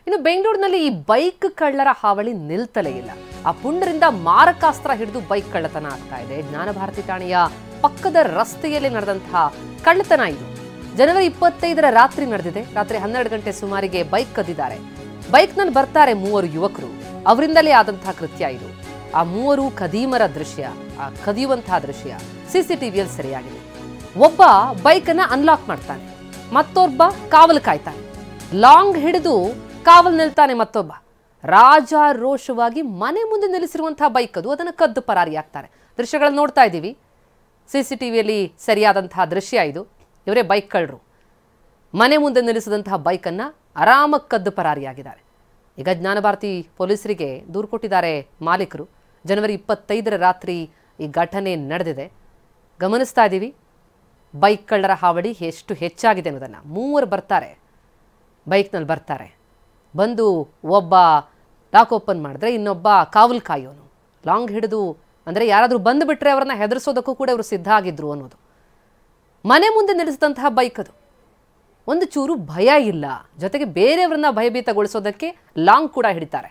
ಇನ್ನು ಬೆಂಗಳೂರಿನಲ್ಲಿ ಈ ಬೈಕ್ ಕಳ್ಳರ ಹಾವಳಿ ನಿಲ್ತಲೇ ಇಲ್ಲ. ಆ ಪುಂಡರಿಂದ ಮಾರಕಾಸ್ತ್ರ ಹಿಡಿದು ಬೈಕ್ ಕಳ್ಳತನ ಆಗ್ತಾ ಇದೆ. ಜ್ಞಾನಭಾರತಿ ಠಾಣೆಯ ಪಕ್ಕದ ರಸ್ತೆಯಲ್ಲಿ ನಡೆದಂತಹ ಕಳ್ಳತನ ಇದು. ಜನವರಿ 25ರ ರಾತ್ರಿ ನಡೆದಿದೆ. ರಾತ್ರಿ 12 ಗಂಟೆ ಸುಮಾರಿಗೆ ಬೈಕ್ ಕದ್ದಿದ್ದಾರೆ. ಬೈಕ್ನಲ್ಲಿ ಬರ್ತಾರೆ 3 ಯುವಕರು. ಅವರಿಂದಲೇ ಆದಂತಹ ಕೃತ್ಯ ಇದು. ಆ 3 ಖದೀಮರ ದೃಶ್ಯ, ಆ ಕದಿಯುವಂತಹ ದೃಶ್ಯ ಸಿಸಿಟಿವಿಯಲ್ಲಿ ಸೆರೆಯಾಗಿದೆ. ಒಬ್ಬ ಬೈಕನ್ನ ಅನ್ಲಾಕ್ ಮಾಡ್ತಾನೆ, ಮತ್ತೊಬ್ಬ ಕಾವಲು ಕಾಯ್ತಾನೆ. ಲಾಂಗ್ ಹಿಡಿದು ಕಾವಲು ನಿಲ್ತಾನೆ ಮತ್ತೊಬ್ಬ. ರಾಜಾರೋಷವಾಗಿ ಮನೆ ಮುಂದೆ ನಿಲ್ಲಿಸಿರುವಂತಹ ಬೈಕ್ ಅದು, ಅದನ್ನು ಕದ್ದು ಪರಾರಿಯಾಗ್ತಾರೆ. ದೃಶ್ಯಗಳನ್ನು ನೋಡ್ತಾ ಇದ್ದೀವಿ. ಸಿಸಿಟಿವಿಯಲ್ಲಿ ಸರಿಯಾದಂತಹ ದೃಶ್ಯ ಇದು. ಇವರೇ ಬೈಕ್ ಕಳ್ಳರು. ಮನೆ ಮುಂದೆ ನಿಲ್ಲಿಸಿದಂತಹ ಬೈಕನ್ನು ಆರಾಮಾಗಿ ಕದ್ದು ಪರಾರಿಯಾಗಿದ್ದಾರೆ. ಈಗ ಜ್ಞಾನಭಾರತಿ ಪೊಲೀಸರಿಗೆ ದೂರು ಕೊಟ್ಟಿದ್ದಾರೆ ಮಾಲೀಕರು. ಜನವರಿ 25ರ ರಾತ್ರಿ ಈ ಘಟನೆ ನಡೆದಿದೆ. ಗಮನಿಸ್ತಾ ಇದ್ದೀವಿ ಬೈಕ್ ಕಳ್ಳರ ಹಾವಳಿ ಎಷ್ಟು ಹೆಚ್ಚಾಗಿದೆ ಅನ್ನೋದನ್ನು. 3 ಬರ್ತಾರೆ, ಬೈಕ್ನಲ್ಲಿ ಬರ್ತಾರೆ. ಬಂದು ಒಬ್ಬ ಲಾಕ್ ಓಪನ್ ಮಾಡಿದ್ರೆ ಇನ್ನೊಬ್ಬ ಕಾವಲು ಕಾಯೋನು. ಲಾಂಗ್ ಹಿಡಿದು ಅಂದರೆ ಯಾರಾದರೂ ಬಂದುಬಿಟ್ರೆ ಅವರನ್ನ ಹೆದರಿಸೋದಕ್ಕೂ ಕೂಡ ಇವರು ಸಿದ್ಧ ಆಗಿದ್ರು ಅನ್ನೋದು. ಮನೆ ಮುಂದೆ ನಿಲ್ಲಿಸಿದಂತಹ ಬೈಕ್ ಅದು. ಒಂದು ಚೂರು ಭಯ ಇಲ್ಲ, ಜೊತೆಗೆ ಬೇರೆಯವ್ರನ್ನ ಭಯಭೀತಗೊಳಿಸೋದಕ್ಕೆ ಲಾಂಗ್ ಕೂಡ ಹಿಡಿತಾರೆ.